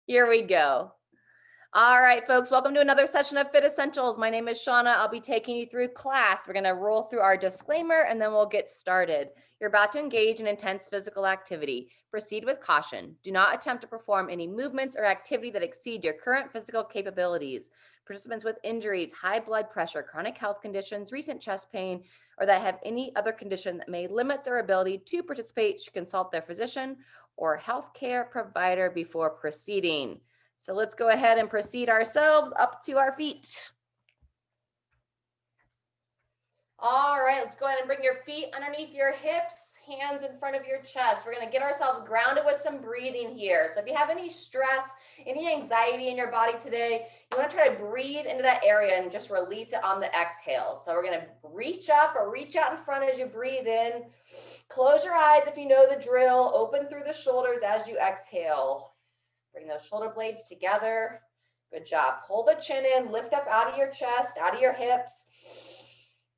Here we go. All right, folks, welcome to another session of Fit Essentials. My name is Shauna. I'll be taking you through class. We're going to roll through our disclaimer and then we'll get started. You're about to engage in intense physical activity. Proceed with caution. Do not attempt to perform any movements or activity that exceed your current physical capabilities. Participants with injuries, high blood pressure, chronic health conditions, recent chest pain, or that have any other condition that may limit their ability to participate should consult their physician or healthcare provider before proceeding. So let's go ahead and proceed ourselves up to our feet. All right, let's go ahead and bring your feet underneath your hips, hands in front of your chest. We're going to get ourselves grounded with some breathing here. So if you have any stress, any anxiety in your body today, you want to try to breathe into that area and just release it on the exhale. So we're going to reach up or reach out in front as you breathe in. Close your eyes if you know the drill. Open through the shoulders as you exhale. Bring those shoulder blades together. Good job. Pull the chin in, lift up out of your chest, out of your hips.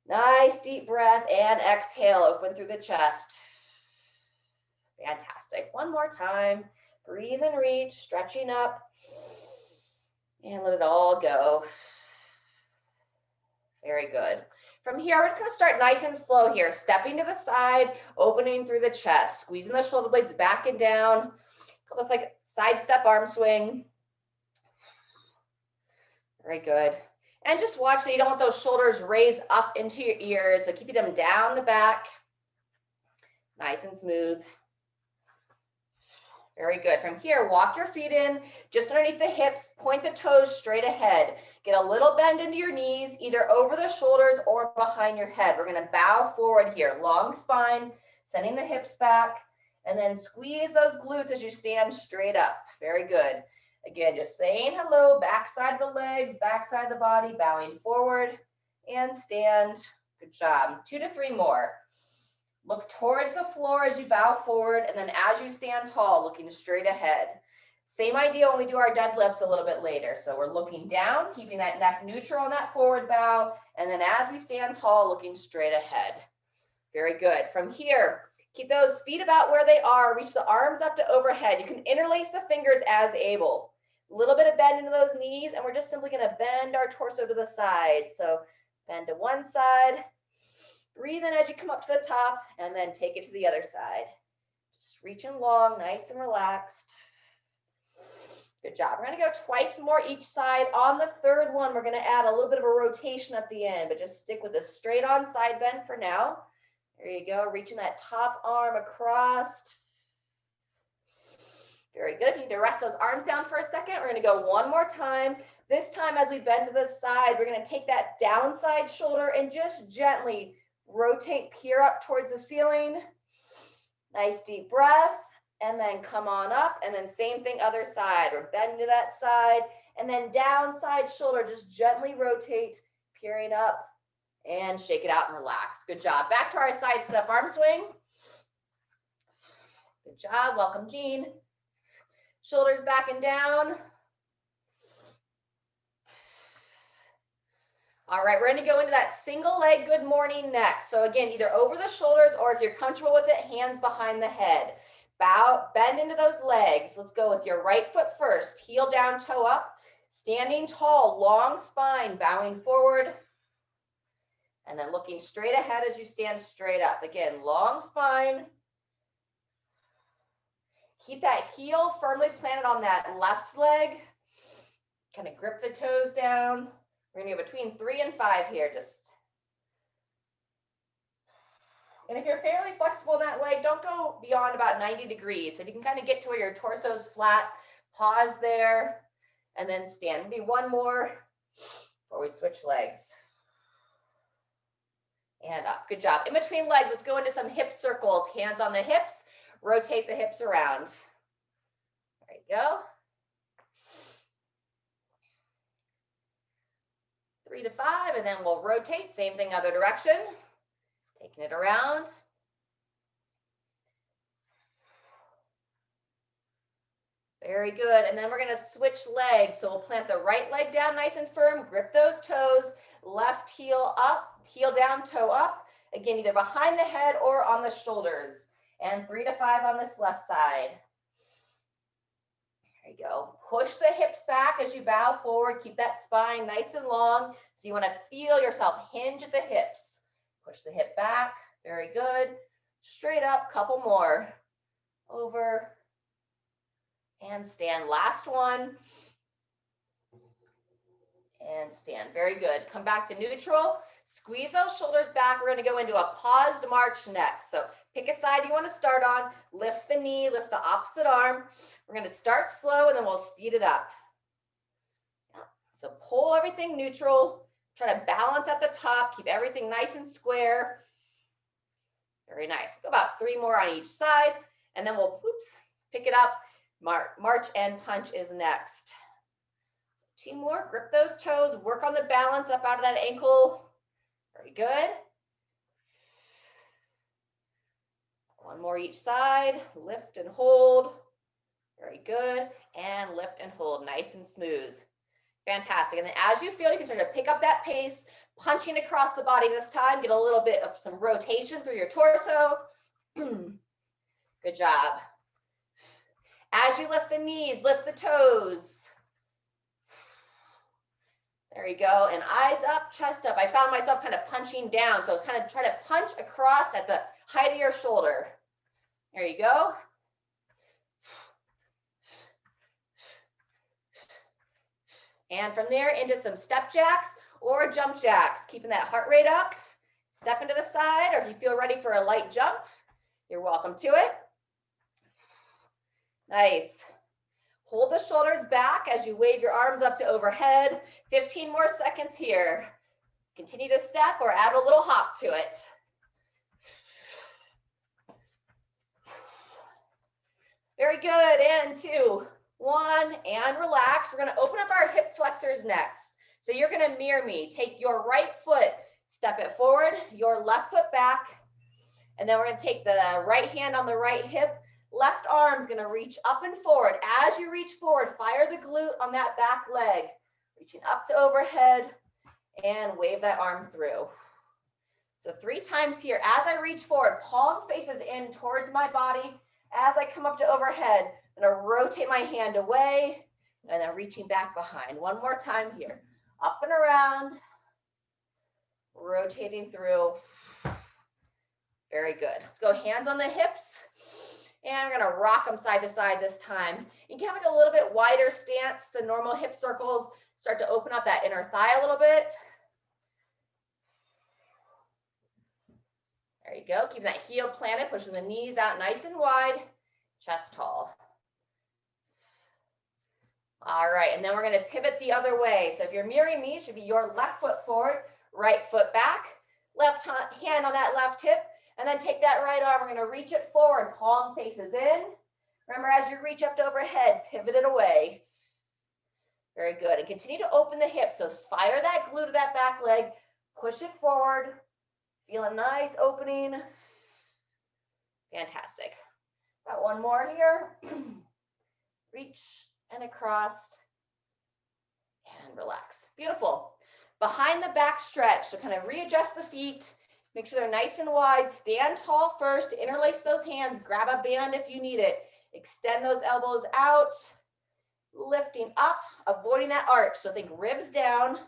Nice deep breath and exhale, open through the chest. Fantastic. One more time. Breathe and reach, stretching up. And let it all go. Very good. From here, we're just going to start nice and slow here. Stepping to the side, opening through the chest. Squeezing the shoulder blades back and down. That's like side step arm swing. Very good. And just watch that you don't want those shoulders raise up into your ears. So keeping them down the back. Nice and smooth. Very good. From here, walk your feet in just underneath the hips. Point the toes straight ahead. Get a little bend into your knees, either over the shoulders or behind your head. We're going to bow forward here. Long spine, sending the hips back. And then squeeze those glutes as you stand straight up. Very good. Again, just saying hello, backside of the legs, backside of the body, bowing forward and stand. Good job. 2 to 3 more. Look towards the floor as you bow forward, and then as you stand tall, looking straight ahead. Same idea when we do our deadlifts a little bit later. So we're looking down, keeping that neck neutral on that forward bow, and then as we stand tall, looking straight ahead. Very good. From here, keep those feet about where they are. Reach the arms up to overhead. You can interlace the fingers as able. A little bit of bend into those knees, and we're just simply going to bend our torso to the side. So bend to one side. Breathe in as you come up to the top, and then take it to the other side. Just reaching long, nice and relaxed. Good job. We're going to go twice more each side. On the third one, we're going to add a little bit of a rotation at the end, but just stick with a straight on side bend for now. There you go, reaching that top arm across. Very good. If you need to rest those arms down for a second, we're going to go one more time. This time as we bend to the side, we're going to take that downside shoulder and just gently rotate, peer up towards the ceiling. Nice deep breath. And then come on up. And then same thing, other side. We're bending to that side. And then downside shoulder, just gently rotate, peering up. And shake it out and relax. Good job. Back to our side step arm swing. Good job. Welcome, Jean. Shoulders back and down. All right, we're going to go into that single leg good morning next. So again, either over the shoulders or if you're comfortable with it, hands behind the head. Bow, bend into those legs. Let's go with your right foot first. Heel down, toe up. Standing tall, long spine, bowing forward. And then looking straight ahead as you stand straight up. Again, long spine. Keep that heel firmly planted on that left leg. Kind of grip the toes down. We're going to go between 3 and 5 here. And if you're fairly flexible in that leg, don't go beyond about 90 degrees. If you can kind of get to where your torso's flat, pause there, and then stand. Maybe one more before we switch legs. And up. Good job. In between legs, let's go into some hip circles. Hands on the hips. Rotate the hips around. There you go. 3 to 5, and then we'll rotate. Same thing, other direction. Taking it around. Very good. And then we're going to switch legs. So we'll plant the right leg down nice and firm. Grip those toes. Left heel up, heel down, toe up. Again, either behind the head or on the shoulders. And 3 to 5 on this left side. There There you go. Push the hips back as you bow forward. Keep that spine nice and long. So you want to feel yourself hinge at the hips. Push the hip back. Very good. Straight up, couple more. Over and stand. Last one. And stand. Very good. Come back to neutral. Squeeze those shoulders back. We're going to go into a paused march next. So pick a side you want to start on. Lift the knee, lift the opposite arm. We're going to start slow and then we'll speed it up. So pull everything neutral. Try to balance at the top. Keep everything nice and square. Very nice. Go about 3 more on each side. And then we'll pick it up. March and punch is next. 2 more. Grip those toes. Work on the balance up out of that ankle. Very good. 1 more each side. Lift and hold. Very good. And lift and hold. Nice and smooth. Fantastic. And then as you feel, you can start to pick up that pace, punching across the body this time. Get a little bit of some rotation through your torso. Good job. As you lift the knees, lift the toes. There you go. And eyes up, chest up. I found myself kind of punching down. So kind of try to punch across at the height of your shoulder. There you go. And from there into some step jacks or jump jacks, keeping that heart rate up. Step into the side, or if you feel ready for a light jump, you're welcome to it. Nice. Hold the shoulders back as you wave your arms up to overhead. 15 more seconds here. Continue to step or add a little hop to it. Very good. And 2, 1, and relax. We're going to open up our hip flexors next. So you're going to mirror me. Take your right foot, step it forward, your left foot back, and then we're going to take the right hand on the right hip. Left arm's going to reach up and forward. As you reach forward, fire the glute on that back leg. Reaching up to overhead and wave that arm through. So 3 times here. As I reach forward, palm faces in towards my body. As I come up to overhead, I'm going to rotate my hand away and then reaching back behind. 1 more time here. Up and around, rotating through. Very good. Let's go hands on the hips. And we're going to rock them side to side this time. You can have like a little bit wider stance. The normal hip circles start to open up that inner thigh a little bit. There you go. Keep that heel planted, pushing the knees out nice and wide, chest tall. All right, and then we're going to pivot the other way. So if you're mirroring me, it should be your left foot forward, right foot back, left hand on that left hip, and then take that right arm. We're going to reach it forward, palm faces in. Remember, as you reach up to overhead, pivot it away. Very good. And continue to open the hips. So fire that glute to that back leg, push it forward. Feel a nice opening. Fantastic. Got 1 more here. Reach and across and relax. Beautiful. Behind the back stretch. So kind of readjust the feet. Make sure they're nice and wide. Stand tall first. Interlace those hands. Grab a band if you need it. Extend those elbows out. Lifting up, avoiding that arch. So think ribs down.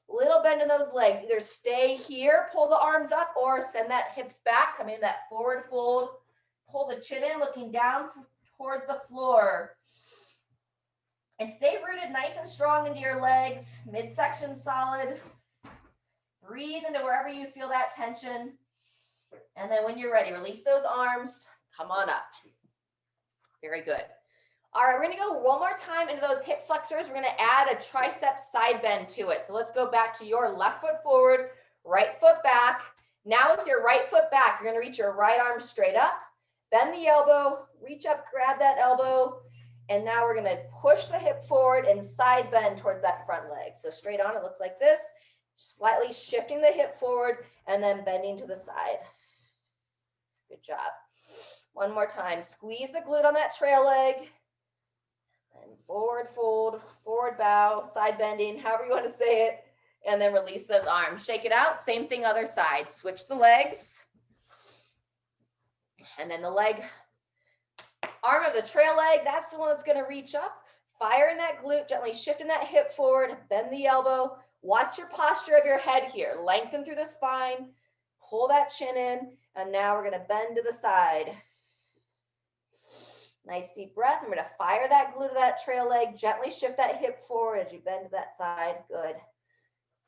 Little bend in those legs. Either stay here, pull the arms up, or send that hips back. Come in that forward fold. Pull the chin in, looking down towards the floor. And stay rooted nice and strong into your legs. Midsection solid. Breathe into wherever you feel that tension. And then when you're ready, release those arms. Come on up. Very good. All right, we're going to go 1 more time into those hip flexors. We're going to add a tricep side bend to it. So let's go back to your left foot forward, right foot back. Now with your right foot back, you're going to reach your right arm straight up, bend the elbow, reach up, grab that elbow. And now we're going to push the hip forward and side bend towards that front leg. So straight on, it looks like this. Slightly shifting the hip forward and then bending to the side. Good job. 1 more time. Squeeze the glute on that trail leg. And forward fold, forward bow, side bending, however you want to say it. And then release those arms. Shake it out. Same thing other side. Switch the legs. And then the leg, arm of the trail leg, that's the one that's going to reach up. Fire in that glute, gently shifting that hip forward, bend the elbow. Watch your posture of your head here. Lengthen through the spine, pull that chin in, and now we're gonna bend to the side. Nice deep breath. I'm gonna fire that glute to that trail leg, gently shift that hip forward as you bend to that side. Good.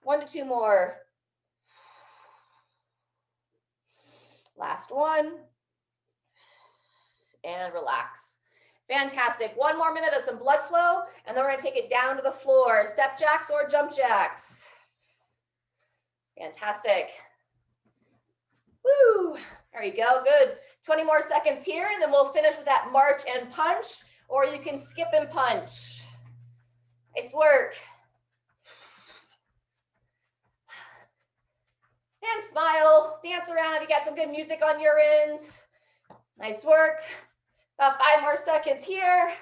1 to 2 more. Last one. And relax. Fantastic. 1 more minute of some blood flow, and then we're gonna take it down to the floor. Step jacks or jump jacks. Fantastic. Woo. There you go, good. 20 more seconds here, and then we'll finish with that march and punch, or you can skip and punch. Nice work. And smile, dance around if you got some good music on your end. Nice work. About 5 more seconds here.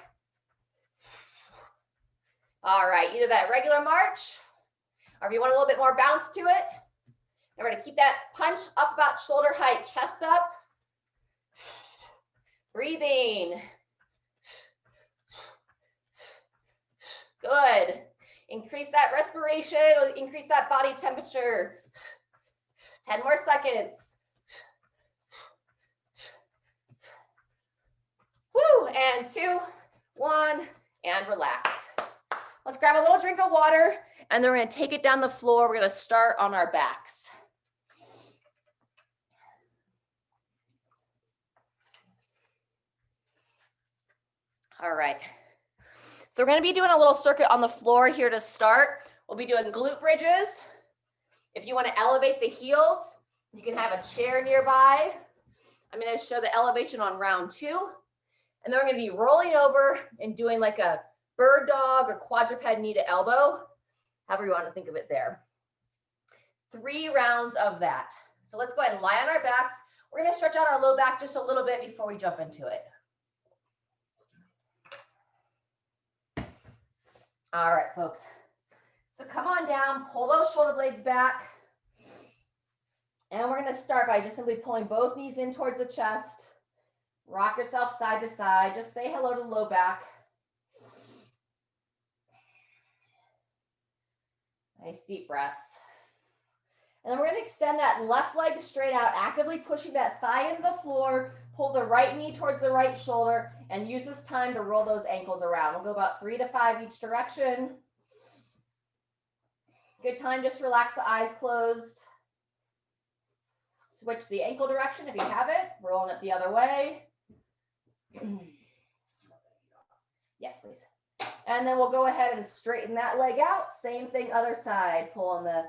All right, either that regular march, or if you want a little bit more bounce to it, and we're gonna keep that punch up about shoulder height, chest up. Breathing. Good. Increase that respiration, increase that body temperature. 10 more seconds. Woo, and 2, 1, and relax. Let's grab a little drink of water, and then we're gonna take it down the floor. We're gonna start on our backs. All right, so we're gonna be doing a little circuit on the floor here to start. We'll be doing glute bridges. If you wanna elevate the heels, you can have a chair nearby. I'm gonna show the elevation on round 2. And then we're gonna be rolling over and doing like a bird dog or quadruped knee to elbow, however you wanna think of it there. 3 rounds of that. So let's go ahead and lie on our backs. We're gonna stretch out our low back just a little bit before we jump into it. All right, folks. So come on down, pull those shoulder blades back. And we're gonna start by just simply pulling both knees in towards the chest. Rock yourself side to side. Just say hello to the low back. Nice deep breaths. And then we're gonna extend that left leg straight out, actively pushing that thigh into the floor. Pull the right knee towards the right shoulder and use this time to roll those ankles around. We'll go about 3 to 5 each direction. Good time, just relax the eyes closed. Switch the ankle direction if you have it, rolling it the other way. Yes, please. And then we'll go ahead and straighten that leg out. Same thing, other side. Pulling the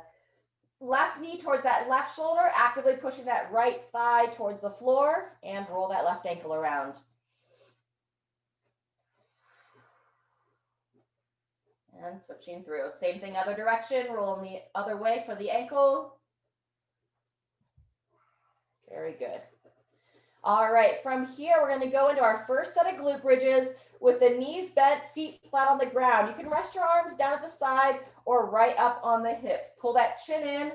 left knee towards that left shoulder, actively pushing that right thigh towards the floor, and roll that left ankle around. And switching through. Same thing, other direction, rolling the other way for the ankle. Very good. All right, from here, we're gonna go into our first set of glute bridges with the knees bent, feet flat on the ground. You can rest your arms down at the side or right up on the hips. Pull that chin in,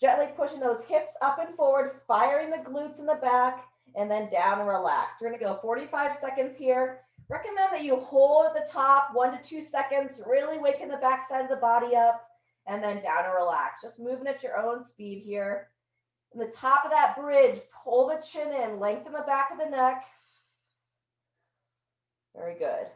gently pushing those hips up and forward, firing the glutes in the back, and then down and relax. We're gonna go 45 seconds here. Recommend that you hold at the top 1 to 2 seconds, really waking the back side of the body up, and then down and relax. Just moving at your own speed here. In the top of that bridge, pull the chin in, lengthen the back of the neck. Very good.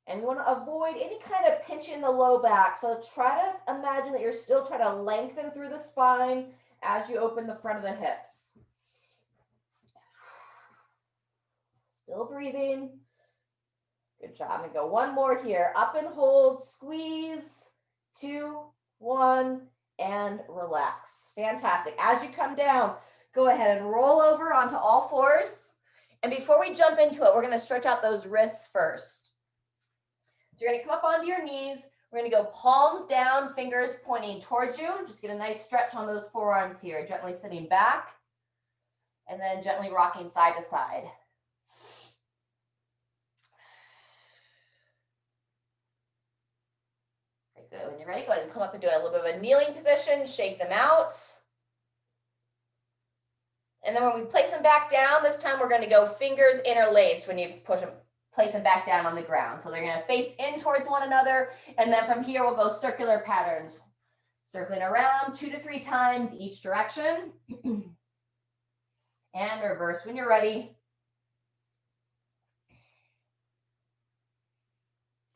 And you want to avoid any kind of pinch in the low back. So try to imagine that you're still trying to lengthen through the spine as you open the front of the hips. Still breathing. Good job. I'm going to go 1 more here. Up and hold, squeeze, 2, 1, and relax. Fantastic. As you come down, go ahead and roll over onto all fours. And before we jump into it, we're going to stretch out those wrists first. So you're going to come up onto your knees. We're going to go palms down, fingers pointing towards you. Just get a nice stretch on those forearms here. Gently sitting back and then gently rocking side to side. Very good. When you're ready, go ahead and come up and do a little bit of a kneeling position. Shake them out. And then when we place them back down, this time we're going to go fingers interlaced when you push them, place them back down on the ground. So they're going to face in towards one another. And then from here, we'll go circular patterns, circling around 2 to 3 times each direction. And reverse when you're ready.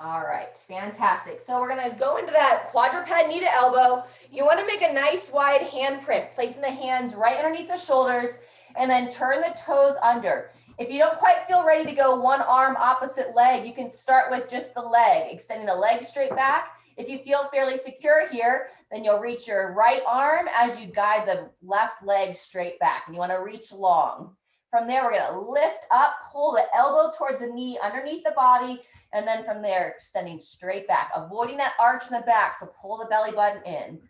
All right, fantastic. So we're gonna go into that quadruped knee to elbow. You wanna make a nice wide handprint, placing the hands right underneath the shoulders, and then turn the toes under. If you don't quite feel ready to go one arm, opposite leg, you can start with just the leg, extending the leg straight back. If you feel fairly secure here, then you'll reach your right arm as you guide the left leg straight back, and you wanna reach long. From there, we're gonna lift up, pull the elbow towards the knee underneath the body, and then from there, extending straight back, avoiding that arch in the back, so pull the belly button in.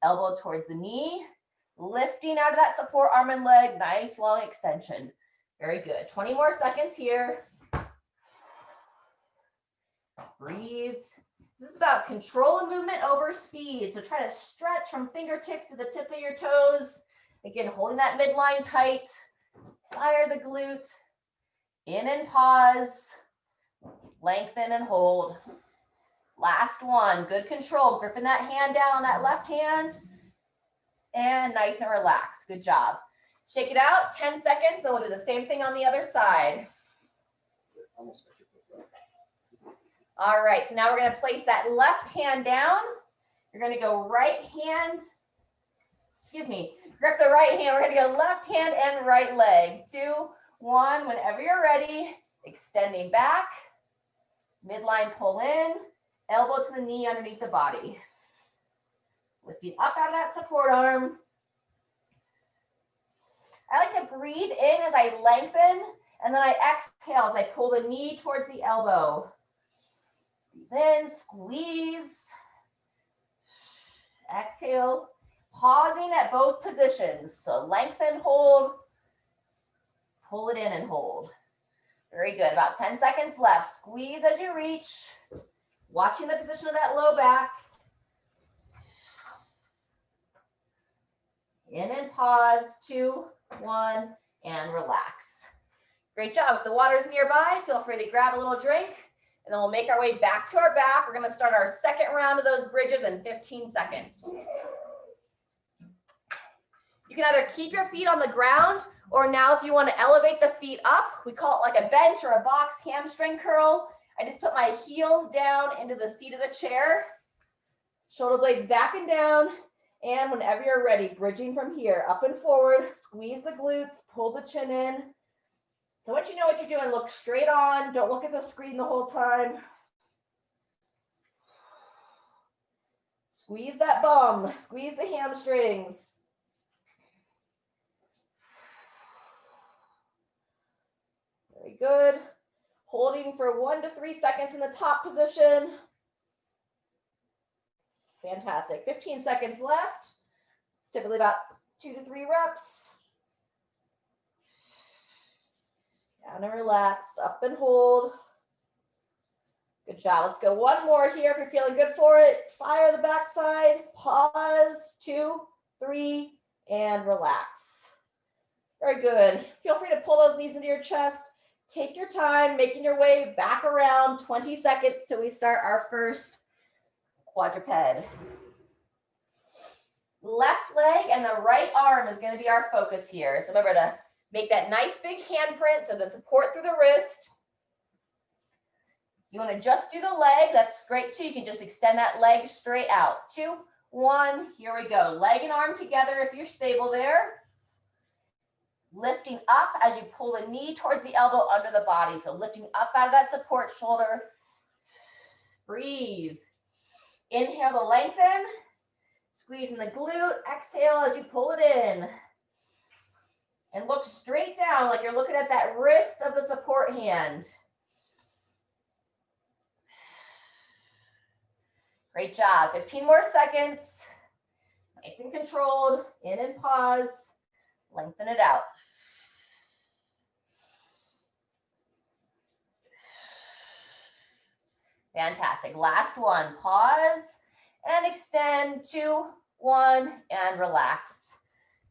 Elbow towards the knee, lifting out of that support arm and leg, nice long extension. Very good, 20 more seconds here. Breathe. This is about control and movement over speed, so try to stretch from fingertip to the tip of your toes. Again, holding that midline tight. Fire the glute, in and pause, lengthen and hold. Last one, good control, gripping that hand down on that left hand, and nice and relaxed, good job. Shake it out, 10 seconds, then we'll do the same thing on the other side. All right, so now we're gonna place that left hand down. You're gonna go right hand, grip the right hand. We're gonna go left hand and right leg. 2, 1, whenever you're ready. Extending back, midline pull in, elbow to the knee underneath the body. Lifting up out of that support arm. I like to breathe in as I lengthen, and then I exhale as I pull the knee towards the elbow. Then squeeze. Exhale. Pausing at both positions. So lengthen, hold, pull it in and hold. Very good. About 10 seconds left. Squeeze as you reach. Watching the position of that low back. In and pause. 2, 1, and relax. Great job. If the water's nearby, feel free to grab a little drink, and then we'll make our way back to our back. We're going to start our second round of those bridges in 15 seconds. You can either keep your feet on the ground, or now if you want to elevate the feet up, we call it like a bench or a box hamstring curl. I just put my heels down into the seat of the chair, shoulder blades back and down, and whenever you're ready, bridging from here, up and forward, squeeze the glutes, pull the chin in. So once you know what you're doing, look straight on, don't look at the screen the whole time. Squeeze that bum, squeeze the hamstrings. Very good. Holding for 1 to 3 seconds in the top position. Fantastic. 15 seconds left. It's typically about 2 to 3 reps. Down and relaxed, up and hold. Good job. Let's go one more here if you're feeling good for it. Fire the backside, pause, 2, 3, and relax. Very good. Feel free to pull those knees into your chest. Take your time, making your way back around, 20 seconds till we start our first quadruped. Left leg and the right arm is going to be our focus here. So remember to make that nice big handprint, so the support through the wrist. You want to just do the leg, that's great too. You can just extend that leg straight out. 2, 1, here we go. Leg and arm together if you're stable there. Lifting up as you pull the knee towards the elbow under the body. So lifting up out of that support shoulder. Breathe. Inhale to lengthen. Squeezing the glute. Exhale as you pull it in. And look straight down like you're looking at that wrist of the support hand. Great job. 15 more seconds. Nice and controlled. In and pause. Lengthen it out. Fantastic. Last one. Pause and extend. 2, 1, and relax.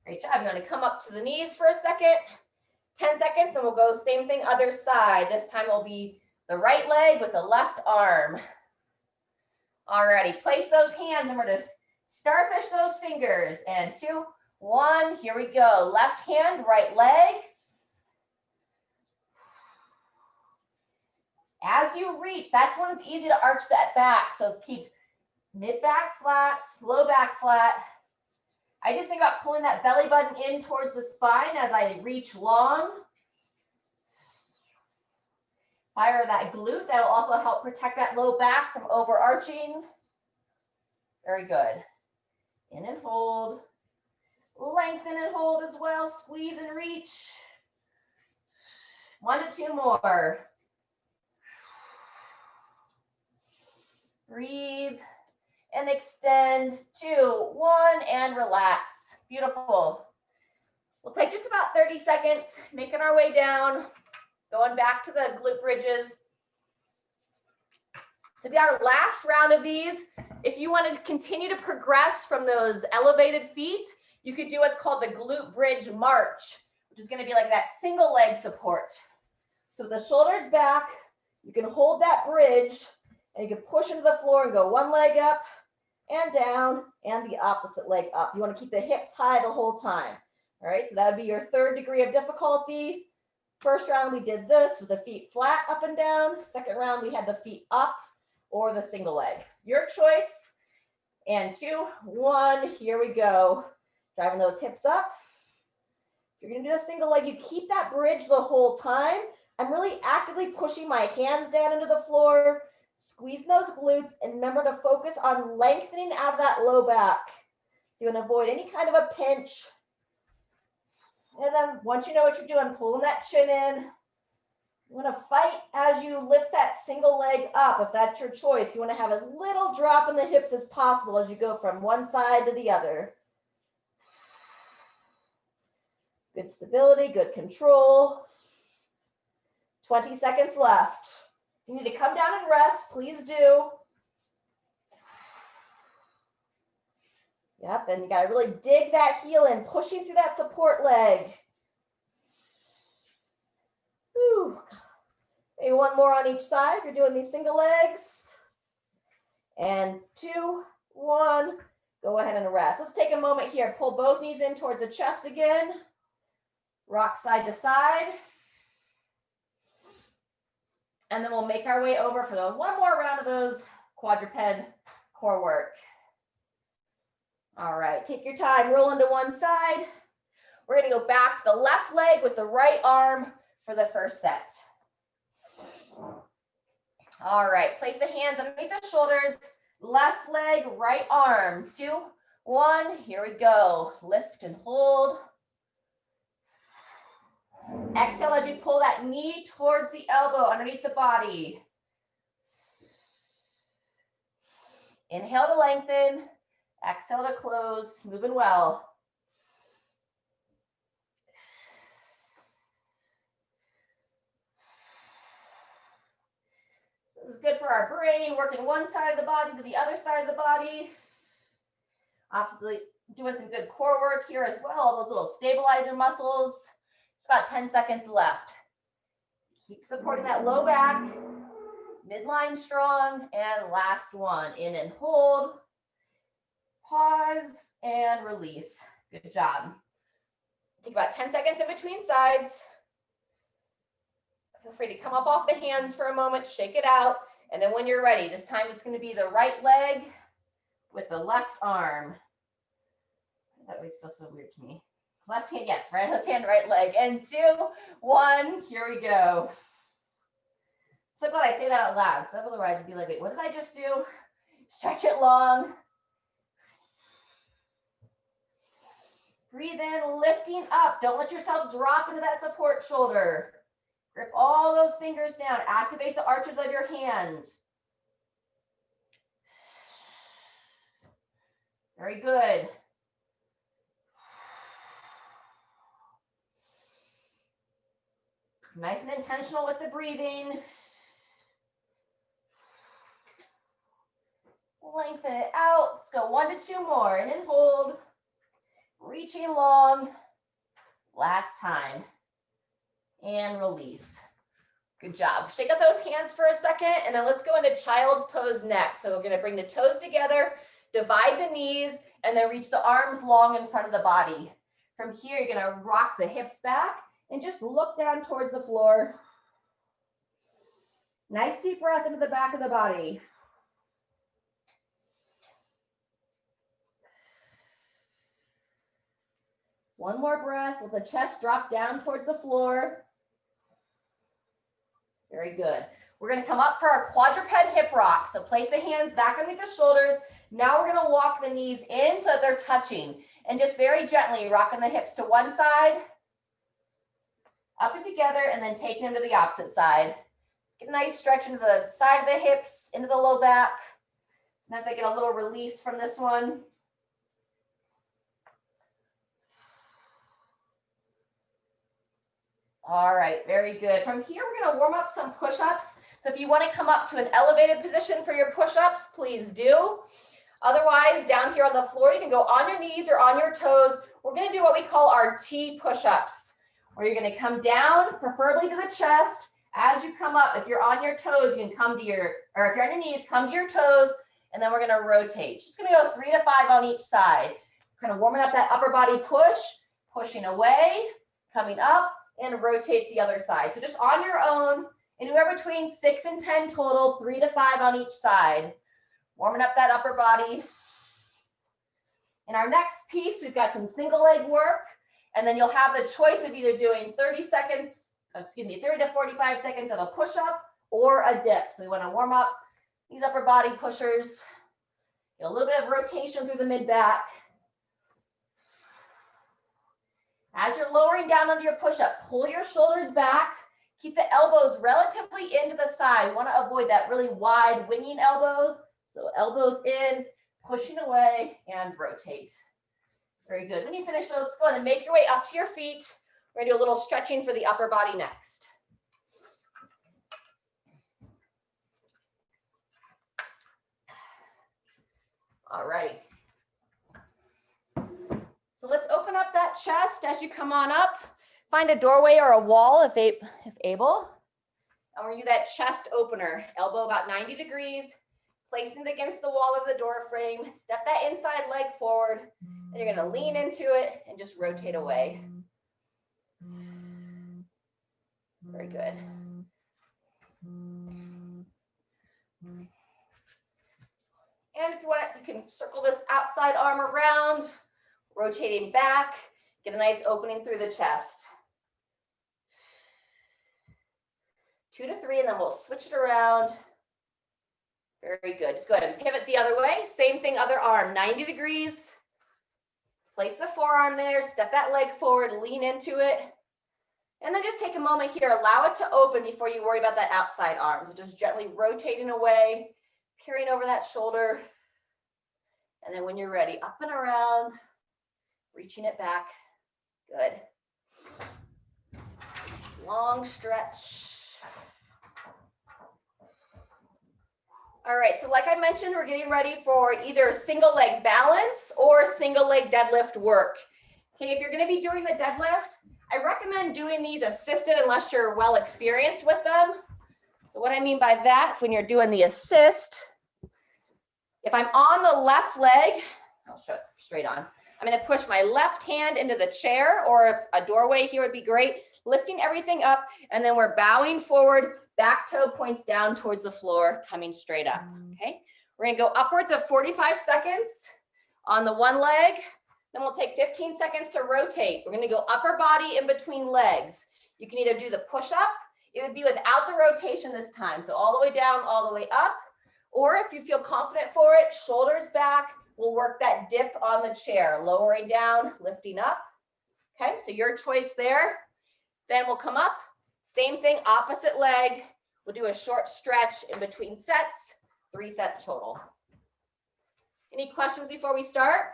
Great job. You're going to come up to the knees for a second. 10 seconds, then we'll go same thing other side. This time we'll be the right leg with the left arm. Alrighty, place those hands and we're gonna starfish those fingers. And 2, 1, here we go. Left hand, right leg. As you reach, that's when it's easy to arch that back. So keep mid back flat, low back flat. I just think about pulling that belly button in towards the spine as I reach long. Fire that glute. That will also help protect that low back from overarching. Very good. In and hold. Lengthen and hold as well. Squeeze and reach. 1 to 2 more. Breathe and extend. 2, 1, and relax. Beautiful. We'll take just about 30 seconds, making our way down, going back to the glute bridges. So be our last round of these. If you want to continue to progress from those elevated feet, you could do what's called the glute bridge march, which is going to be like that single leg support. So with the shoulders back, you can hold that bridge and you can push into the floor and go one leg up and down and the opposite leg up. You want to keep the hips high the whole time. All right, so that would be your 3rd degree of difficulty. First round, we did this with the feet flat up and down. Second round, we had the feet up or the single leg. Your choice. And 2, 1, here we go. Driving those hips up. If you're gonna do a single leg, you keep that bridge the whole time. I'm really actively pushing my hands down into the floor, squeeze those glutes, and remember to focus on lengthening out of that low back. So you wanna avoid any kind of a pinch. And then once you know what you're doing, pulling that chin in. You want to fight as you lift that single leg up, if that's your choice. You want to have as little drop in the hips as possible as you go from one side to the other. Good stability, good control. 20 seconds left. If you need to come down and rest, please do. Yep, and you got to really dig that heel in, pushing through that support leg. Whew. Maybe 1 more on each side if you're doing these single legs. And 2, 1, go ahead and rest. Let's take a moment here. Pull both knees in towards the chest again. Rock side to side. And then we'll make our way over for the 1 more round of those quadruped core work. All right, take your time, roll into one side. We're gonna go back to the left leg with the right arm for the first set. All right, place the hands underneath the shoulders, left leg, right arm. 2, 1, here we go. Lift and hold. Exhale as you pull that knee towards the elbow underneath the body. Inhale to lengthen. Exhale to close, moving well. So this is good for our brain, working one side of the body to the other side of the body. Obviously doing some good core work here as well, all those little stabilizer muscles. It's about 10 seconds left. Keep supporting that low back, midline strong, and last one, in and hold. Pause and release. Good job. Take about 10 seconds in between sides. Feel free to come up off the hands for a moment, shake it out. And then when you're ready, this time it's going to be the right leg with the left arm. That always feels so weird to me. Left hand, yes, right left hand, right leg. And 2, 1, here we go. So glad I say that out loud, because otherwise I'd be like, wait, what did I just do? Stretch it long. Breathe in, lifting up. Don't let yourself drop into that support shoulder. Grip all those fingers down. Activate the arches of your hand. Very good. Nice and intentional with the breathing. Lengthen it out. Let's go 1 to 2 more. And then hold. Reaching long. Last time. And release. Good job. Shake out those hands for a second, and then let's go into child's pose next. So we're going to bring the toes together, divide the knees, and then reach the arms long in front of the body. From here, you're going to rock the hips back and just look down towards the floor. Nice deep breath into the back of the body. One more breath. Let the chest drop down towards the floor. Very good. We're going to come up for our quadruped hip rock. So place the hands back underneath the shoulders. Now we're going to walk the knees in so that they're touching. And just very gently rocking the hips to one side, up and together, and then taking them to the opposite side. Get a nice stretch into the side of the hips, into the low back. Sometimes I get a little release from this one. All right, very good. From here, we're going to warm up some push-ups. So if you want to come up to an elevated position for your push-ups, please do. Otherwise, down here on the floor, you can go on your knees or on your toes. We're going to do what we call our T push-ups, where you're going to come down, preferably to the chest. As you come up, if you're on your toes, you can come to your, or if you're on your knees, come to your toes, and then we're going to rotate. Just going to go 3 to 5 on each side. Kind of warming up that upper body push, pushing away, coming up, and rotate the other side. So just on your own, anywhere between 6 and 10 total, 3 to 5 on each side. Warming up that upper body. In our next piece, we've got some single leg work, and then you'll have the choice of either doing 30 to 45 seconds of a push-up or a dip. So we want to warm up these upper body pushers, get a little bit of rotation through the mid-back. As you're lowering down under your push-up, pull your shoulders back. Keep the elbows relatively into the side. You want to avoid that really wide winging elbow. So elbows in, pushing away, and rotate. Very good. When you finish those, go ahead and make your way up to your feet. We're going to do a little stretching for the upper body next. All right. So let's open up that chest as you come on up. Find a doorway or a wall if able. And we're going to do that chest opener. Elbow about 90 degrees. Placing it against the wall of the door frame. Step that inside leg forward. And you're going to lean into it and just rotate away. Very good. And if you want, you can circle this outside arm around, rotating back, get a nice opening through the chest. 2 to 3, and then we'll switch it around. Very good. Just go ahead and pivot the other way. Same thing, other arm, 90 degrees. Place the forearm there, step that leg forward, lean into it. And then just take a moment here, allow it to open before you worry about that outside arm. So just gently rotating away, peering over that shoulder. And then when you're ready, up and around, reaching it back. Good. Nice long stretch. All right, so like I mentioned, we're getting ready for either single leg balance or single leg deadlift work. Okay, if you're going to be doing the deadlift, I recommend doing these assisted unless you're well experienced with them. So what I mean by that, when you're doing the assist, if I'm on the left leg, I'll show it straight on. I'm going to push my left hand into the chair, or if a doorway here would be great, lifting everything up, and then we're bowing forward, back toe points down towards the floor, coming straight up, okay? We're going to go upwards of 45 seconds on the one leg. Then we'll take 15 seconds to rotate. We're going to go upper body in between legs. You can either do the push-up. It would be without the rotation this time. So all the way down, all the way up. Or if you feel confident for it, shoulders back. We'll work that dip on the chair, lowering down, lifting up. Okay, so your choice there. Then we'll come up. Same thing, opposite leg. We'll do a short stretch in between sets, 3 sets total. Any questions before we start?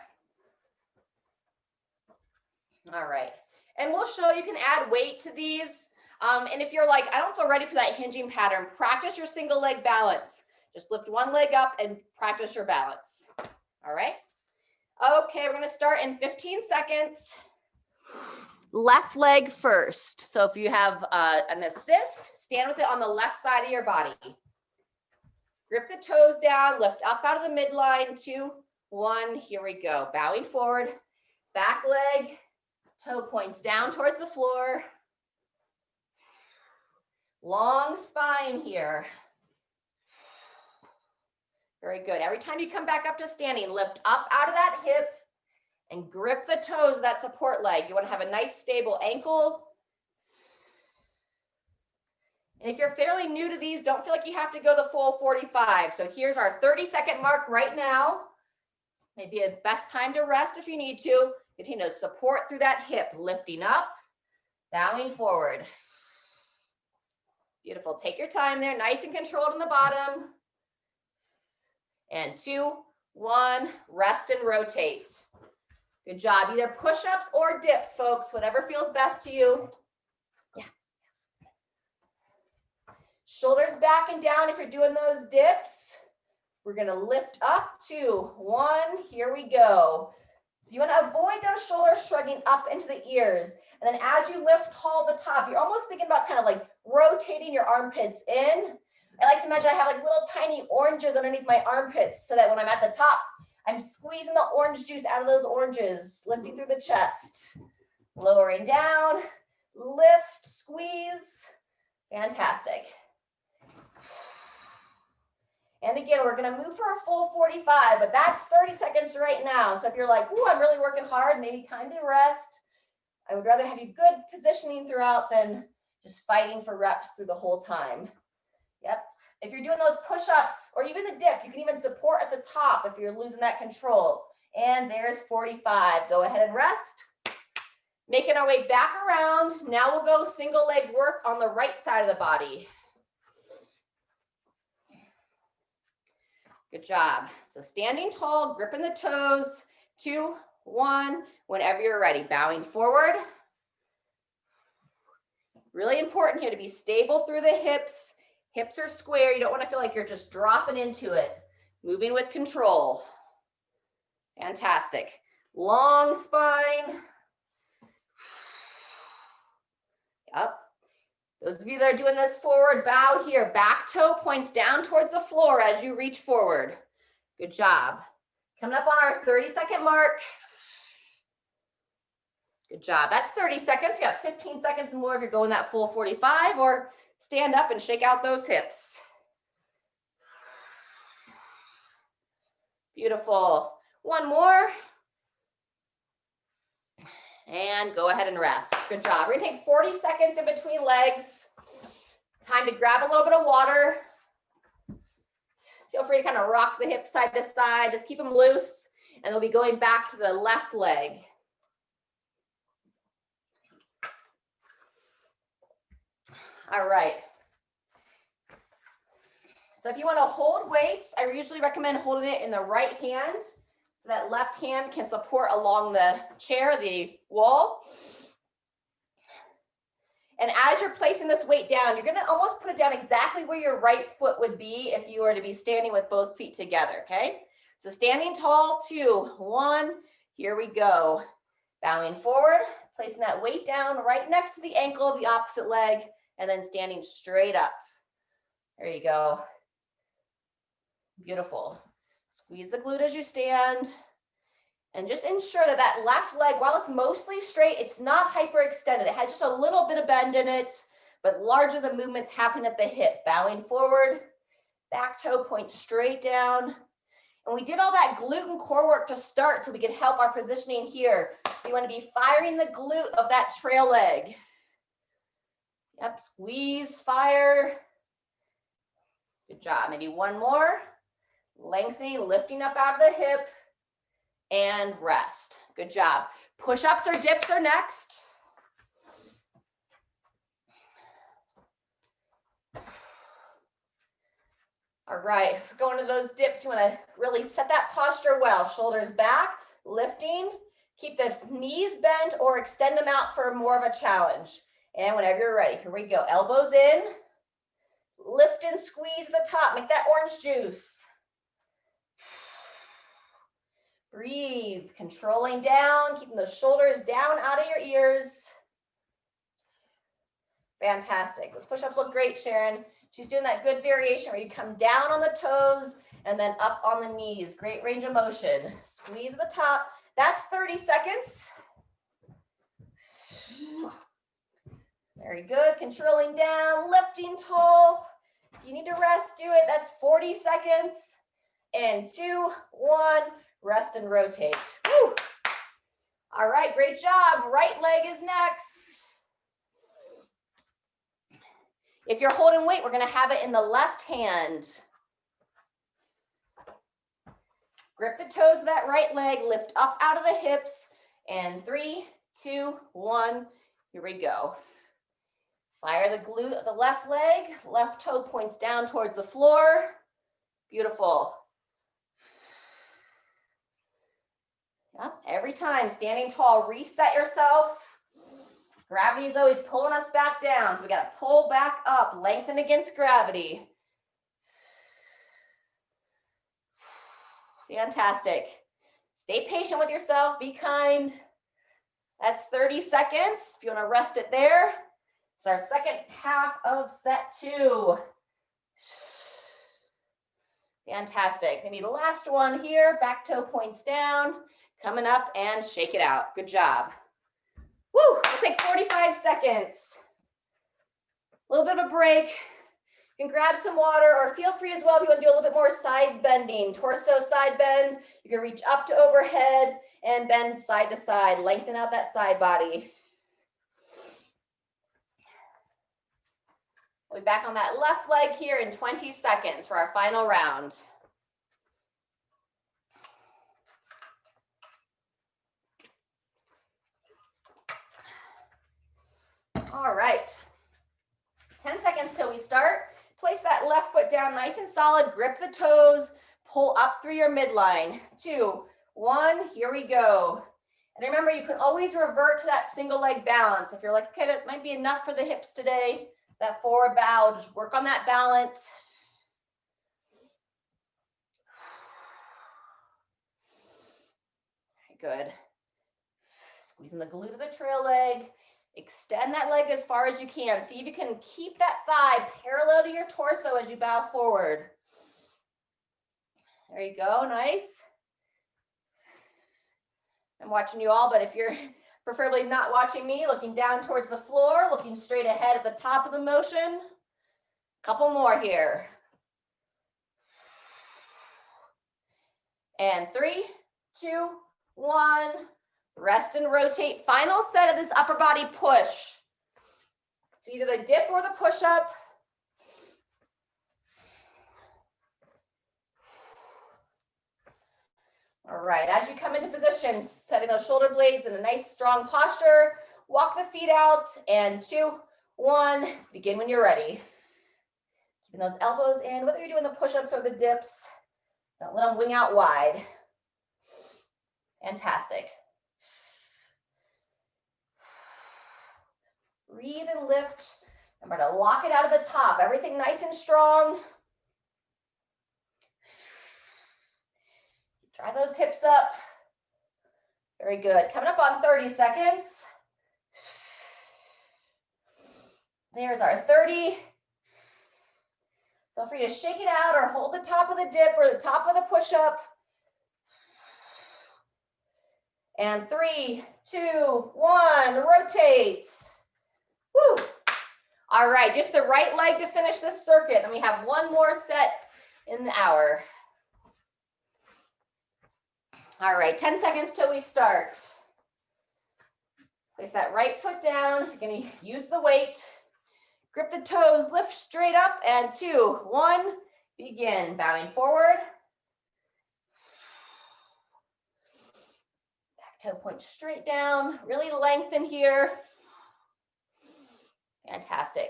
All right, and we'll show you can add weight to these. And if you're like, I don't feel ready for that hinging pattern, practice your single leg balance. Just lift one leg up and practice your balance. All right. Okay, we're going to start in 15 seconds. left leg first. So if you have an assist, stand with it on the left side of your body. Grip the toes down, lift up out of the midline, 2, 1, here we go. Bowing forward, back leg, toe points down towards the floor. Long spine here. Very good. Every time you come back up to standing, lift up out of that hip and grip the toes of that support leg. You want to have a nice stable ankle. And if you're fairly new to these, don't feel like you have to go the full 45. So here's our 30-second mark right now. Maybe a best time to rest if you need to. Continue to support through that hip, lifting up, bowing forward. Beautiful. Take your time there, nice and controlled in the bottom. And 2, 1, rest and rotate. Good job. Either push-ups or dips, folks, whatever feels best to you. Yeah. Shoulders back and down if you're doing those dips. We're going to lift up, 2, 1, here we go. So you want to avoid those shoulders shrugging up into the ears. And then as you lift tall at the top, you're almost thinking about kind of like rotating your armpits in. I like to imagine I have like little tiny oranges underneath my armpits so that when I'm at the top, I'm squeezing the orange juice out of those oranges, lifting through the chest, lowering down, lift, squeeze. Fantastic. And again, we're going to move for a full 45, but that's 30 seconds right now. So if you're like, ooh, I'm really working hard, maybe time to rest. I would rather have you good positioning throughout than just fighting for reps through the whole time. Yep. If you're doing those push-ups or even the dip, you can even support at the top if you're losing that control. And there's 45. Go ahead and rest. Making our way back around. Now we'll go single leg work on the right side of the body. Good job. So standing tall, gripping the toes, 2, 1, whenever you're ready. Bowing forward. Really important here to be stable through the hips. Hips are square. You don't want to feel like you're just dropping into it. Moving with control. Fantastic. Long spine. Up. Those of you that are doing this forward bow here, back toe points down towards the floor as you reach forward. Good job. Coming up on our 30-second mark. Good job. That's 30 seconds. You got 15 seconds more if you're going that full 45, or stand up and shake out those hips. Beautiful. One more. And go ahead and rest. Good job. We're going to take 40 seconds in between legs. Time to grab a little bit of water. Feel free to kind of rock the hips side to side. Just keep them loose. And we'll be going back to the left leg. All right. So if you want to hold weights, I usually recommend holding it in the right hand so that left hand can support along the chair, the wall. And as you're placing this weight down, you're going to almost put it down exactly where your right foot would be if you were to be standing with both feet together, okay? So standing tall, 2, 1, here we go. Bowing forward, placing that weight down right next to the ankle of the opposite leg, and then standing straight up. There you go. Beautiful. Squeeze the glute as you stand. And just ensure that that left leg, while it's mostly straight, it's not hyperextended. It has just a little bit of bend in it, but larger the movements happen at the hip. Bowing forward, back toe points straight down. And we did all that glute and core work to start so we could help our positioning here. So you want to be firing the glute of that trail leg. Yep, squeeze, fire. Good job. Maybe one more. Lengthening, lifting up out of the hip. And rest. Good job. Push-ups or dips are next. All right, if we're going to those dips, you want to really set that posture well. Shoulders back, lifting. Keep the knees bent or extend them out for more of a challenge. And whenever you're ready, here we go. Elbows in. Lift and squeeze the top. Make that orange juice. Breathe, controlling down, keeping those shoulders down out of your ears. Fantastic. Those push-ups look great, Sharon. She's doing that good variation where you come down on the toes and then up on the knees. Great range of motion. Squeeze at the top. That's 30 seconds. Very good. Controlling down, lifting tall. If you need to rest, do it. That's 40 seconds. And 2, 1, rest and rotate. Woo. All right, great job. Right leg is next. If you're holding weight, we're going to have it in the left hand. Grip the toes of that right leg, lift up out of the hips, and 3, 2, 1, here we go. Fire the glute of the left leg, left toe points down towards the floor. Beautiful. Yep, every time, standing tall, reset yourself. Gravity is always pulling us back down, so we got to pull back up, lengthen against gravity. Fantastic. Stay patient with yourself, be kind. That's 30 seconds. If you want to rest it there, it's our second half of set 2. Fantastic. Maybe the last one here, back toe points down, coming up and shake it out. Good job. Woo, we'll take 45 seconds. A little bit of a break. You can grab some water or feel free as well if you want to do a little bit more side bending, torso side bends. You can reach up to overhead and bend side to side, lengthen out that side body. We'll be back on that left leg here in 20 seconds for our final round. All right, 10 seconds till we start. Place that left foot down nice and solid, grip the toes, pull up through your midline. 2, 1, here we go. And remember, you can always revert to that single leg balance. If you're like, okay, that might be enough for the hips today, that forward bow, just work on that balance. Good. Squeezing the glute of the trail leg. Extend that leg as far as you can. See if you can keep that thigh parallel to your torso as you bow forward. There you go, nice. I'm watching you all, but if you're preferably not watching me, looking down towards the floor, looking straight ahead at the top of the motion. Couple more here. And 3, 2, 1. Rest and rotate. Final set of this upper body push. So either the dip or the push up. All right, as you come into position, setting those shoulder blades in a nice strong posture, walk the feet out, and 2, 1, begin when you're ready. Keeping those elbows in, whether you're doing the push-ups or the dips, don't let them wing out wide. Fantastic. Breathe and lift. Remember to lock it out at the top. Everything nice and strong. Try those hips up. Very good. Coming up on 30 seconds. There's our 30. Feel free to shake it out or hold the top of the dip or the top of the push-up. And 3, 2, 1, rotate. Woo. All right, just the right leg to finish this circuit. Then we have one more set in the hour. All right, 10 seconds till we start. Place that right foot down. You're going to use the weight. Grip the toes, lift straight up, and 2, 1, begin. Bowing forward. Back toe point straight down. Really lengthen here. Fantastic.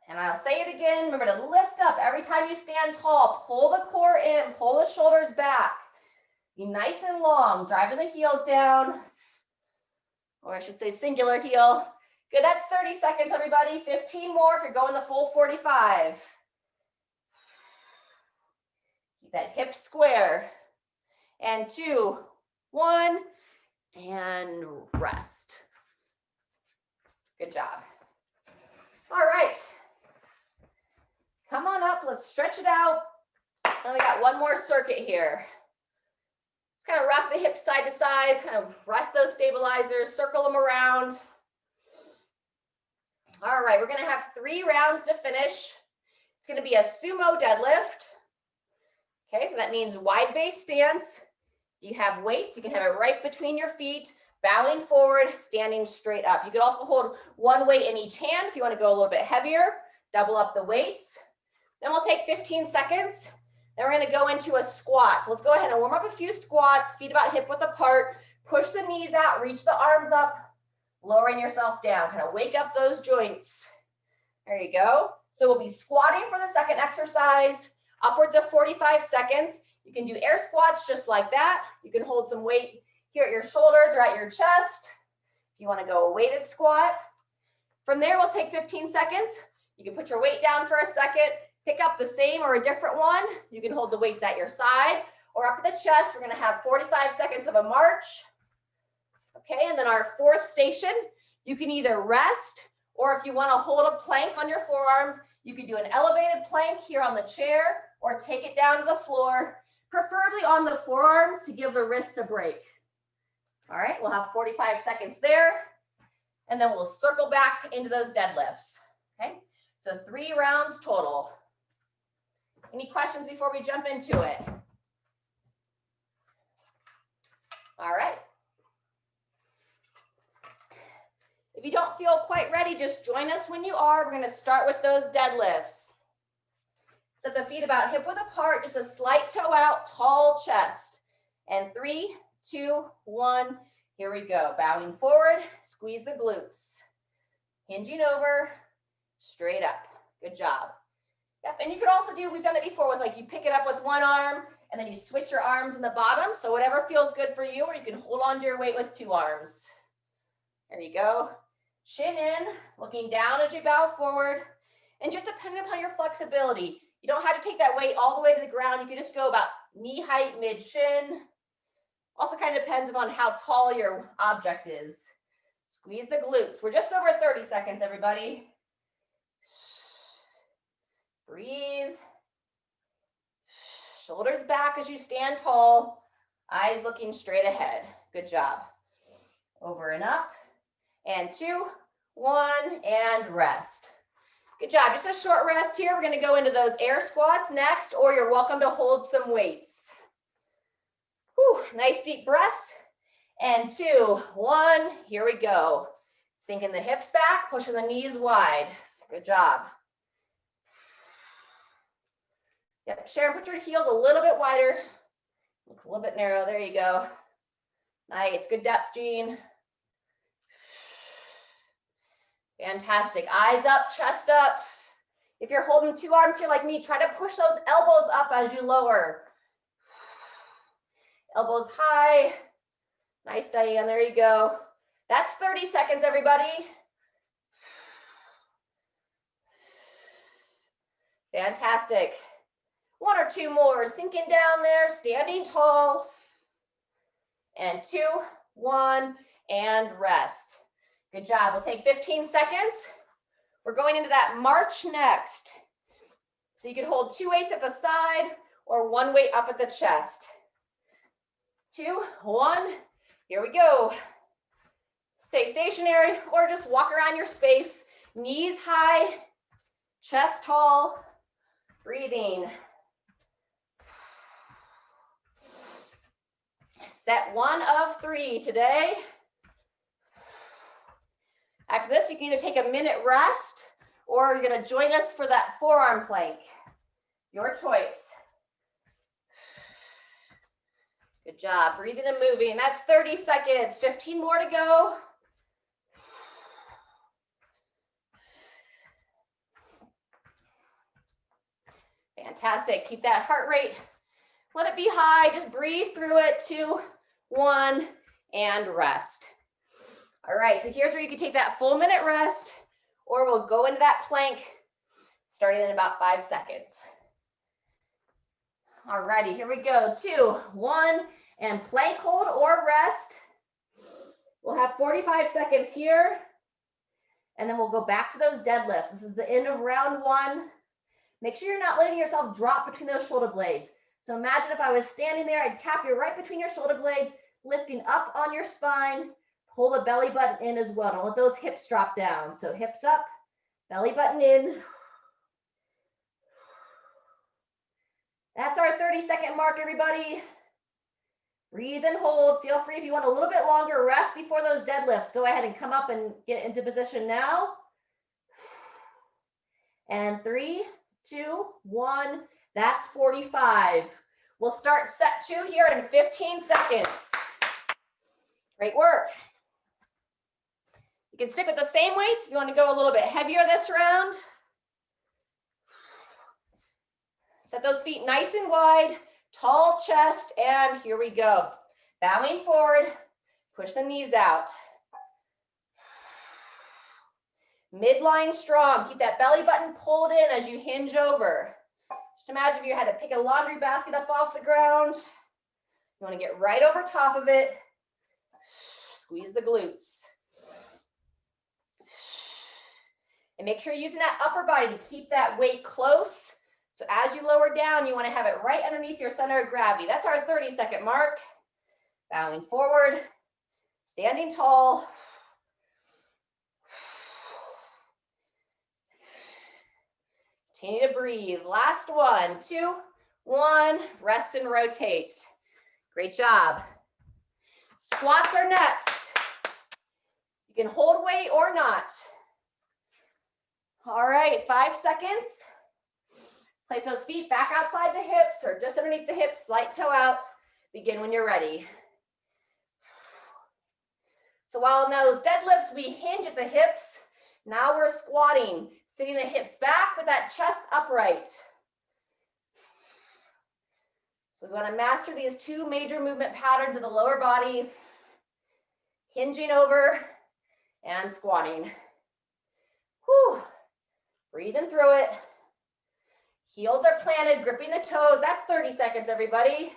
And I'll say it again, remember to lift up every time you stand tall. Pull the core in, pull the shoulders back. Be nice and long, driving the heels down. Or I should say singular heel. Good, that's 30 seconds, everybody. 15 more if you're going the full 45. Keep that hip square. And 2, 1, and rest. Good job. All right. Come on up, let's stretch it out. And we got one more circuit here. Just kind of rock the hips side to side, kind of rest those stabilizers, circle them around. All right, we're gonna have 3 rounds to finish. It's gonna be a sumo deadlift. Okay, so that means wide base stance. You have weights, you can have it right between your feet, bowing forward, standing straight up. You could also hold one weight in each hand if you want to go a little bit heavier, double up the weights. Then we'll take 15 seconds. Then we're going to go into a squat. So let's go ahead and warm up a few squats, feet about hip width apart, push the knees out, reach the arms up, lowering yourself down, kind of wake up those joints. There you go. So we'll be squatting for the second exercise, upwards of 45 seconds. You can do air squats just like that. You can hold some weight here at your shoulders or at your chest. If you want to go a weighted squat. From there, we'll take 15 seconds. You can put your weight down for a second, pick up the same or a different one. You can hold the weights at your side or up at the chest. We're going to have 45 seconds of a march. Okay, and then our fourth station, you can either rest, or if you want to hold a plank on your forearms, you can do an elevated plank here on the chair or take it down to the floor, preferably on the forearms to give the wrists a break. All right, we'll have 45 seconds there, and then we'll circle back into those deadlifts. Okay, so 3 rounds total. Any questions before we jump into it? All right. If you don't feel quite ready, just join us when you are. We're going to start with those deadlifts. Set the feet about hip width apart, just a slight toe out, tall chest. And 3, 2, 1, here we go. Bowing forward, squeeze the glutes. Hinging over, straight up. Good job. Yep, and you could also do, we've done it before with like you pick it up with one arm and then you switch your arms in the bottom. So whatever feels good for you, or you can hold on to your weight with 2 arms. There you go. Chin in, looking down as you bow forward. And just depending upon your flexibility, you don't have to take that weight all the way to the ground. You can just go about knee height, mid-shin. Also kind of depends upon how tall your object is. Squeeze the glutes. We're just over 30 seconds, everybody. Breathe. Shoulders back as you stand tall. Eyes looking straight ahead. Good job. Over and up. And 2, 1, and rest. Good job. Just a short rest here. We're going to go into those air squats next, or you're welcome to hold some weights. Whew, nice deep breaths. And 2, 1, here we go. Sinking the hips back, pushing the knees wide. Good job. Yep, Sharon, put your heels a little bit wider. Look a little bit narrow. There you go. Nice. Good depth, Jean. Fantastic. Eyes up, chest up. If you're holding 2 arms here like me, try to push those elbows up as you lower. Elbows high. Nice, Diane. There you go. That's 30 seconds, everybody. Fantastic. 1 or 2 more. Sinking down there, standing tall. And 2, 1, and rest. Good job. We'll take 15 seconds. We're going into that march next. So you can hold 2 weights at the side or 1 weight up at the chest. 2, 1, here we go. Stay stationary or just walk around your space. Knees high, chest tall, breathing. Set 1 of 3 today. After this, you can either take a minute rest or you're going to join us for that forearm plank. Your choice. Good job. Breathing and moving. That's 30 seconds. 15 more to go. Fantastic. Keep that heart rate. Let it be high. Just breathe through it. 2, 1, and rest. All right, so here's where you can take that full minute rest, or we'll go into that plank starting in about 5 seconds. All righty, here we go. 2, 1, and plank hold or rest. We'll have 45 seconds here, and then we'll go back to those deadlifts. This is the end of round one. Make sure you're not letting yourself drop between those shoulder blades. So imagine if I was standing there, I'd tap you right between your shoulder blades, lifting up on your spine, pull the belly button in as well. Don't let those hips drop down. So hips up, belly button in. That's our 30-second mark, everybody. Breathe and hold. Feel free if you want a little bit longer rest before those deadlifts. Go ahead and come up and get into position now. And 3, 2, 1. That's 45. We'll start set 2 here in 15 seconds. Great work. You can stick with the same weights if you want to go a little bit heavier this round. Set those feet nice and wide, tall chest, and here we go. Bowing forward, push the knees out. Midline strong. Keep that belly button pulled in as you hinge over. Just imagine if you had to pick a laundry basket up off the ground. You want to get right over top of it. Squeeze the glutes. And make sure you're using that upper body to keep that weight close. So as you lower down, you want to have it right underneath your center of gravity. That's our 30-second mark. Bowing forward, standing tall. Continue to breathe. Last 1, 2, 1. Rest and rotate. Great job. Squats are next. You can hold weight or not. All right, 5 seconds. Place those feet back outside the hips or just underneath the hips, slight toe out. Begin when you're ready. So while in those deadlifts, we hinge at the hips. Now we're squatting, sitting the hips back with that chest upright. So we want to master these 2 major movement patterns of the lower body. Hinging over and squatting. Whew. Breathing through it. Heels are planted, gripping the toes. That's 30 seconds, everybody.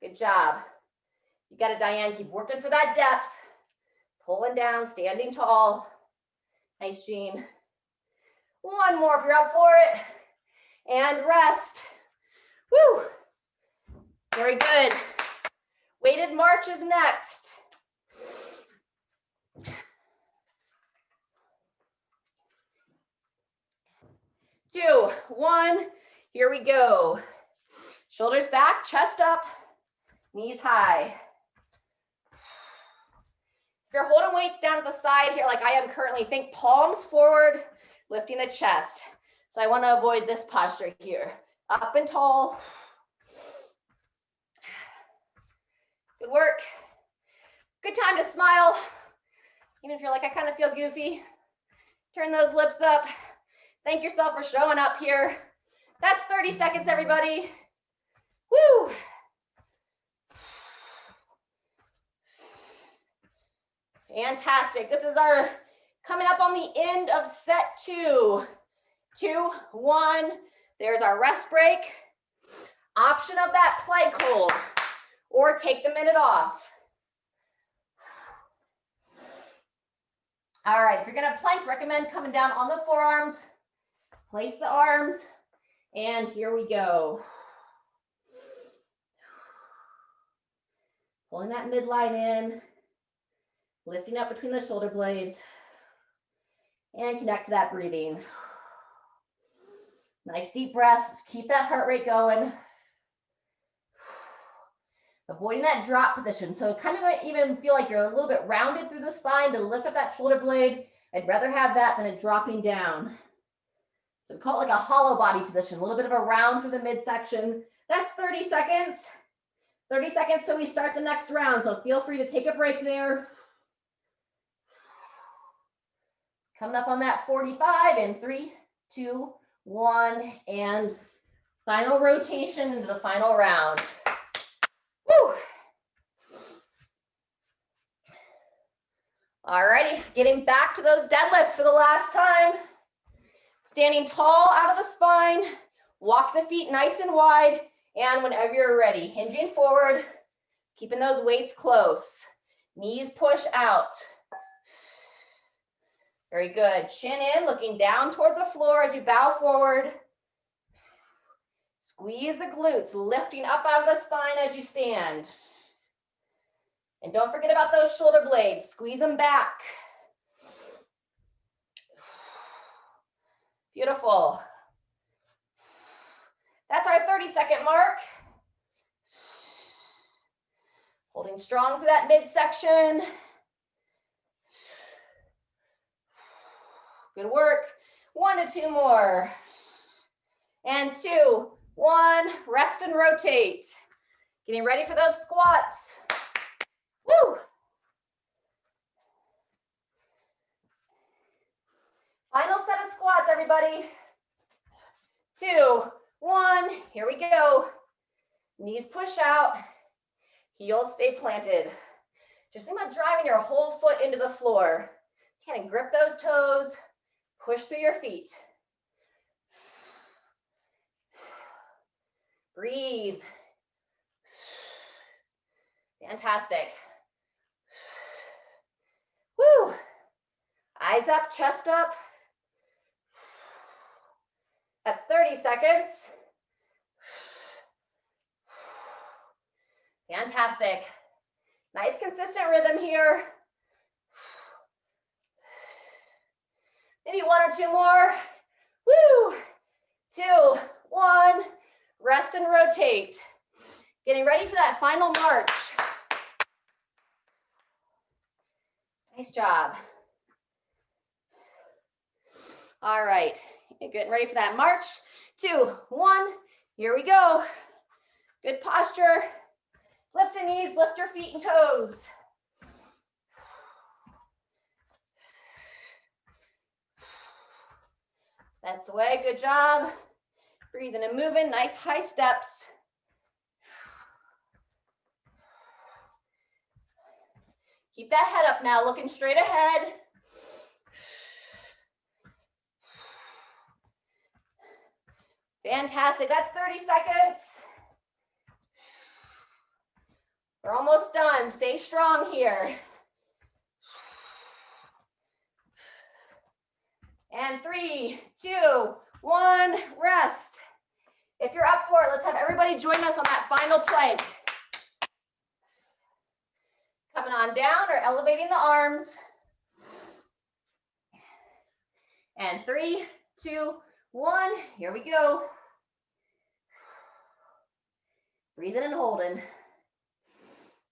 Good job. You got it, Diane. Keep working for that depth. Pulling down, standing tall. Nice, Jean. 1 more if you're up for it. And rest. Woo! Very good. Weighted march is next. 2, 1, here we go. Shoulders back, chest up, knees high. If you're holding weights down at the side here like I am currently, think palms forward, lifting the chest. So I want to avoid this posture here. Up and tall. Good work. Good time to smile. Even if you're like, I kind of feel goofy. Turn those lips up. Thank yourself for showing up here. That's 30 seconds, everybody. Woo! Fantastic. This is our coming up on the end of set 2. 2, 1. There's our rest break. Option of that plank hold, or take the minute off. All right, if you're gonna plank, recommend coming down on the forearms. Place the arms, and here we go. Pulling that midline in, lifting up between the shoulder blades, and connect to that breathing. Nice deep breaths, just keep that heart rate going. Avoiding that drop position. So kind of might even feel like you're a little bit rounded through the spine to lift up that shoulder blade. I'd rather have that than it dropping down. So we call it like a hollow body position, a little bit of a round through the midsection. That's 30 seconds. 30 seconds till we start the next round. So feel free to take a break there. Coming up on that 45 in 3, 2, 1, and final rotation into the final round. Woo! All righty, getting back to those deadlifts for the last time. Standing tall out of the spine, walk the feet nice and wide, and whenever you're ready, hinging forward, Keeping those weights close. Knees push out. Very good. Chin in, looking down towards the floor as you bow forward. Squeeze the glutes, lifting up out of the spine as you stand. And don't forget about those shoulder blades. Squeeze them back. Beautiful. That's our 30-second mark. Holding strong through that midsection. Good work. 1 to 2 more. And 2, 1. Rest and rotate. Getting ready for those squats. Woo! Final set of squats, everybody. 2, 1. Here we go. Knees push out. Heels stay planted. Just think about driving your whole foot into the floor. Kind of grip those toes. Push through your feet. Breathe. Fantastic. Woo! Eyes up, chest up. That's 30 seconds. Fantastic. Nice consistent rhythm here. Maybe 1 or 2 more. Woo! 2, 1. Rest and rotate. Getting ready for that final march. Nice job. All right, getting ready for that march. 2, 1. Here we go. Good posture. Lift the knees, lift your feet and toes. That's the way, good job. Breathing and moving, nice high steps. Keep that head up now, looking straight ahead. Fantastic, that's 30 seconds. We're almost done, stay strong here. And 3, 2, 1, rest. If you're up for it, let's have everybody join us on that final plank. Coming on down or elevating the arms. And 3, 2, 1, here we go. Breathing and holding.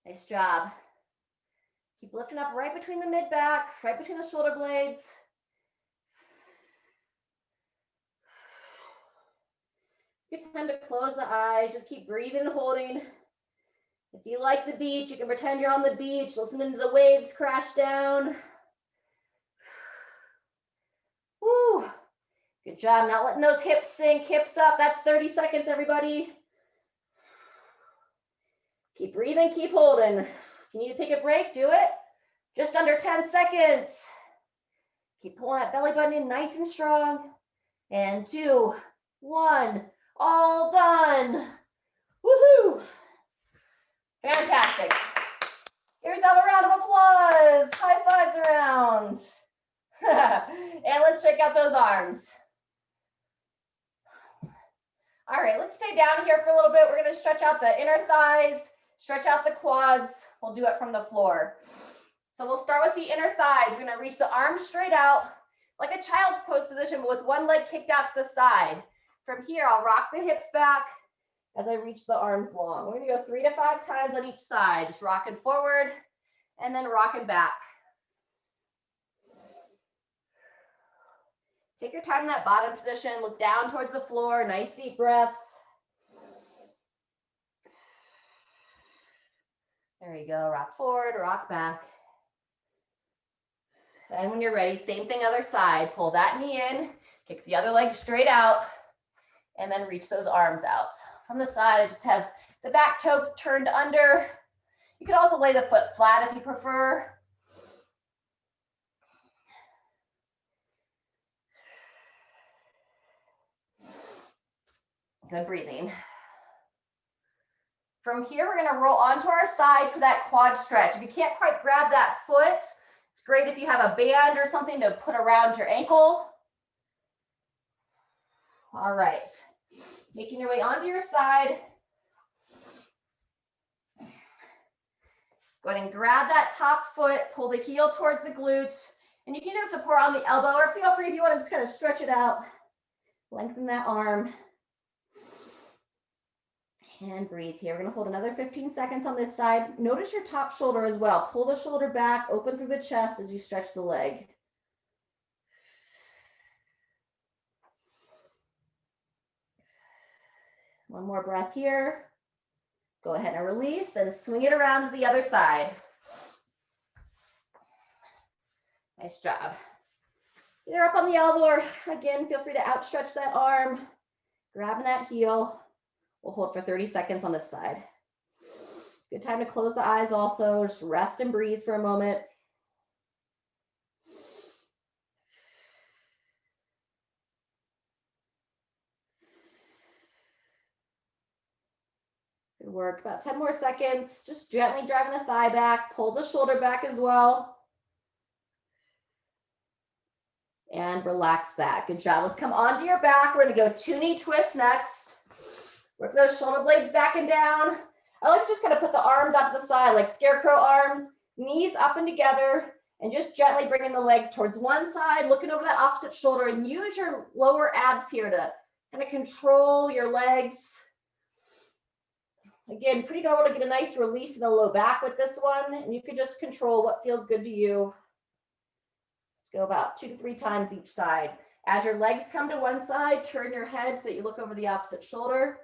Nice job. Keep lifting up right between the mid-back, right between the shoulder blades. Good time to close the eyes. Just keep breathing and holding. If you like the beach, you can pretend you're on the beach, listening to the waves crash down. Woo! Good job. Not letting those hips sink. Hips up. That's 30 seconds, everybody. Keep breathing. Keep holding. If you need to take a break, do it. Just under 10 seconds. Keep pulling that belly button in nice and strong. And 2, 1. All done. Woohoo! Fantastic. Give yourself a round of applause. High fives around. And let's check out those arms. All right, let's stay down here for a little bit. We're going to stretch out the inner thighs, stretch out the quads. We'll do it from the floor. So we'll start with the inner thighs. We're going to reach the arms straight out, like a child's pose position, but with one leg kicked out to the side. From here, I'll rock the hips back as I reach the arms long. We're going to go 3 to 5 times on each side, just rocking forward and then rocking back. Take your time in that bottom position. Look down towards the floor. Nice deep breaths. There you go. Rock forward, rock back. And when you're ready, same thing other side. Pull that knee in, kick the other leg straight out, and then reach those arms out. From the side, I just have the back toe turned under. You can also lay the foot flat if you prefer. Good breathing. From here, we're gonna roll onto our side for that quad stretch. If you can't quite grab that foot, it's great if you have a band or something to put around your ankle. All right, making your way onto your side. Go ahead and grab that top foot, pull the heel towards the glute, and you can do support on the elbow, or feel free if you want to just kind of stretch it out, lengthen that arm. And breathe here. We're gonna hold another 15 seconds on this side. Notice your top shoulder as well. Pull the shoulder back, open through the chest as you stretch the leg. One more breath here. Go ahead and release and swing it around to the other side. Nice job. Either up on the elbow or again, feel free to outstretch that arm, grabbing that heel. We'll hold for 30 seconds on this side. Good time to close the eyes also. Just rest and breathe for a moment. Good work. About 10 more seconds. Just gently driving the thigh back. Pull the shoulder back as well. And relax that. Good job. Let's come onto your back. We're going to go two-knee twist next. Work those shoulder blades back and down. I like to just kind of put the arms out to the side like scarecrow arms, knees up and together, and just gently bringing the legs towards one side, looking over that opposite shoulder, and use your lower abs here to kind of control your legs. Again, pretty normal to get a nice release in the low back with this one, and you can just control what feels good to you. Let's go about 2 to 3 times each side. As your legs come to one side, turn your head so that you look over the opposite shoulder.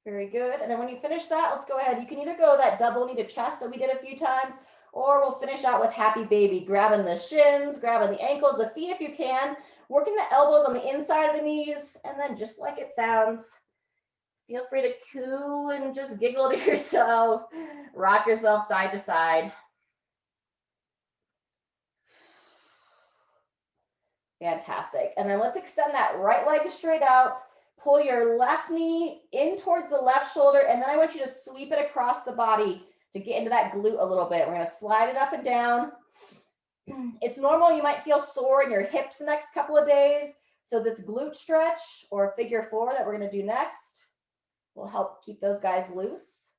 Very good. And then when you finish that, let's go ahead. You can either go that double knee to chest that we did a few times, or we'll finish out with happy baby, grabbing the shins, grabbing the ankles, the feet if you can, working the elbows on the inside of the knees, and then just like it sounds, feel free to coo and just giggle to yourself, rock yourself side to side. Fantastic. And then let's extend that right leg straight out. Pull your left knee in towards the left shoulder, and then I want you to sweep it across the body to get into that glute a little bit. We're going to slide it up and down. It's normal. You might feel sore in your hips the next couple of days. So this glute stretch or figure 4 that we're going to do next will help keep those guys loose.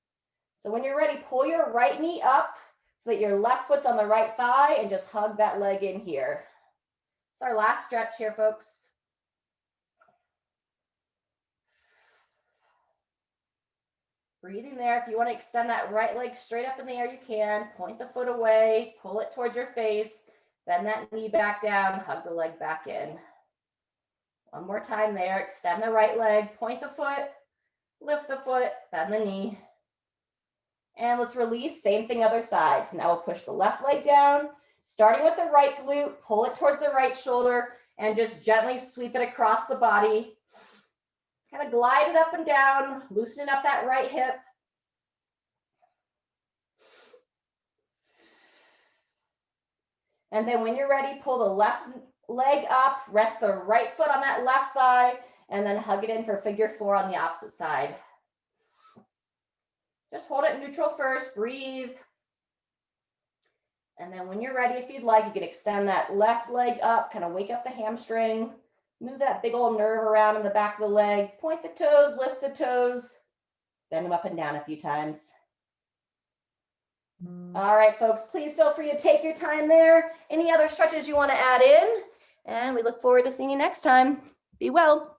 So when you're ready, pull your right knee up so that your left foot's on the right thigh and just hug that leg in here. It's our last stretch here, folks. Breathing there. If you want to extend that right leg straight up in the air, you can. Point the foot away, pull it towards your face, bend that knee back down, hug the leg back in. One more time there. Extend the right leg, point the foot, lift the foot, bend the knee. And let's release. Same thing other side. So now we'll push the left leg down, starting with the right glute, pull it towards the right shoulder, and just gently sweep it across the body. Kind of glide it up and down, loosening up that right hip. And then when you're ready, pull the left leg up, rest the right foot on that left thigh, and then hug it in for figure 4 on the opposite side. Just hold it neutral first, breathe. And then when you're ready, if you'd like, you can extend that left leg up, kind of wake up the hamstring. Move that big old nerve around in the back of the leg. Point the toes, lift the toes, bend them up and down a few times. All right, folks, please feel free to take your time there. Any other stretches you want to add in? And we look forward to seeing you next time. Be well.